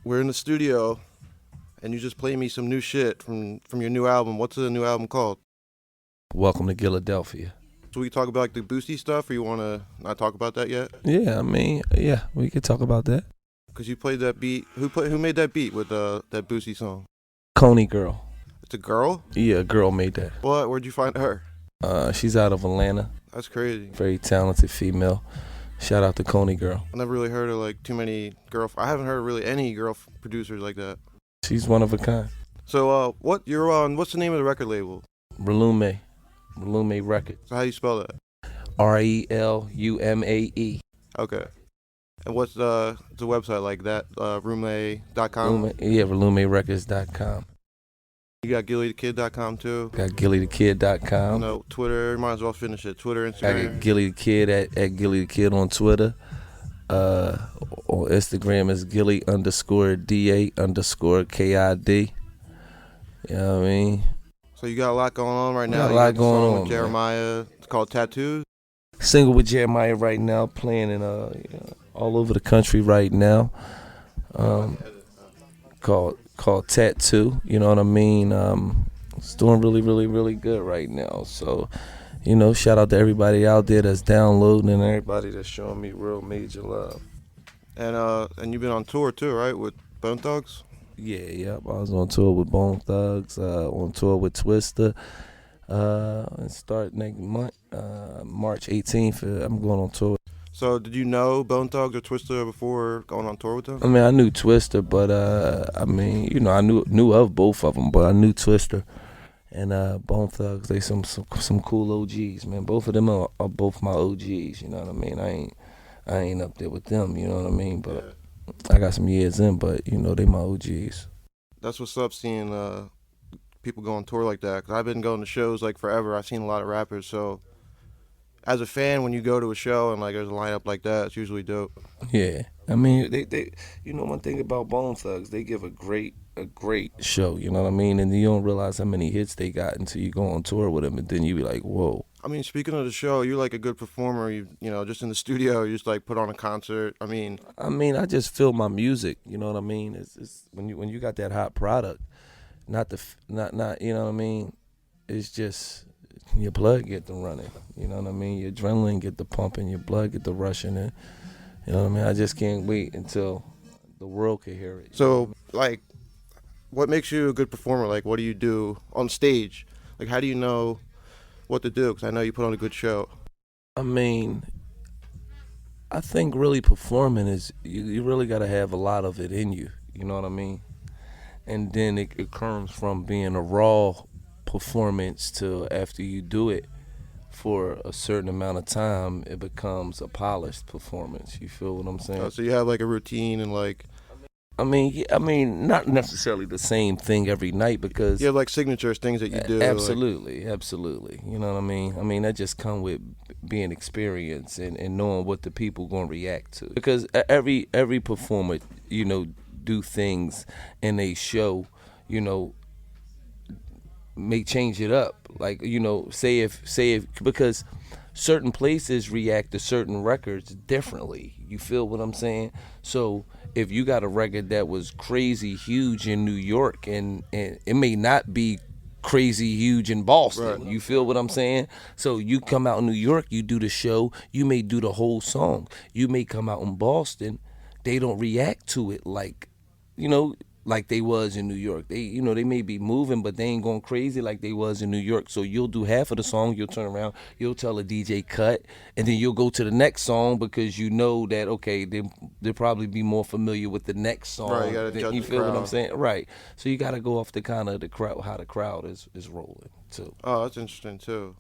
we're in the studio, and you just played me some new shit from your new album. What's the new album called? Welcome to Philadelphia. So we talk about like the Boosie stuff, or you want to not talk about that yet? Yeah, I mean, yeah, we could talk about that. Because you played that beat. Who made that beat with that Boosie song? Coney girl. It's a girl? Yeah, a girl made that. What? Where'd you find her? She's out of Atlanta. That's crazy. Very talented female. Shout out to Coney girl. I never really heard of like too many I haven't heard really any girl producers like that. She's one of a kind. So what's the name of the record label? Relume Records. So how do you spell that? RELUMAE. Okay. And what's the website like that? Roommate.com? Yeah, RelumeRecords.com. You got GillieDaKid.com too? Got GillieDaKid.com. No, Twitter, might as well finish it. Twitter, Instagram. I got Gillie Da Kid at Gillie Da Kid on Twitter. On Instagram is Gillie_DA_KID. You know what I mean? So you got a lot going on right now. Got a lot going on. With Jeremiah. It's called Tattoos. Single with Jeremiah right now, playing in all over the country right now. Called Tattoo. You know what I mean? It's doing really, really, really good right now. So, shout out to everybody out there that's downloading and everybody that's showing me real major love. And you've been on tour too, right? With Bone Thugs? Yeah. I was on tour with Bone Thugs, on tour with Twista. And start next month, March 18th, I'm going on tour. So did you know Bone Thugs or Twista before going on tour with them? I mean, I knew Twista, but I knew of both of them, but I knew Twista and Bone Thugs. They some cool OGs, man. Both of them are both my OGs. You know what I mean? I ain't up there with them. You know what I mean? But yeah. I got some years in, but they my OGs. That's what's up, seeing people go on tour like that. Cause I've been going to shows like forever. I've seen a lot of rappers, so. As a fan, when you go to a show and like there's a lineup like that, it's usually dope. Yeah, I mean, they one thing about Bone Thugs, they give a great show. You know what I mean? And you don't realize how many hits they got until you go on tour with them, and then you be like, whoa. I mean, speaking of the show, you're like a good performer. You just in the studio, you just like put on a concert. I mean, I just feel my music. You know what I mean? It's when you got that hot product, not you know what I mean? It's just. Your blood get to running, you know what I mean? Your adrenaline get to pumping, your blood get to rushing, and you know what I mean? I just can't wait until the world can hear it. So, like, what makes you a good performer? Like, what do you do on stage? Like, how do you know what to do? Because I know you put on a good show. I mean, I think really performing is, you really got to have a lot of it in you, you know what I mean? And then it comes from being a raw performance to after you do it for a certain amount of time, it becomes a polished performance. You feel what I'm saying? Oh, so you have like a routine and like. I mean, not necessarily the same thing every night because you have like signatures, things that you do. Absolutely. You know what I mean? I mean that just come with being experienced and knowing what the people gonna react to. Because every performer, do things in a show, may change it up, like say if because certain places react to certain records differently. You feel what I'm saying? So if you got a record that was crazy huge in New York and it may not be crazy huge in Boston, right. You feel what I'm saying? So you come out in New York, you do the show, you may do the whole song. You may come out in Boston, they don't react to it like like they was in New York. They they may be moving, but they ain't going crazy like they was in New York. So you'll do half of the song, you'll turn around, you'll tell a DJ cut, and then you'll go to the next song because you know that, okay, they'll probably be more familiar with the next song. Right, you gotta judge you the feel crowd. what I'm saying? Right. So you got to go off the kind of the crowd, how the crowd is rolling too. Oh, that's interesting too.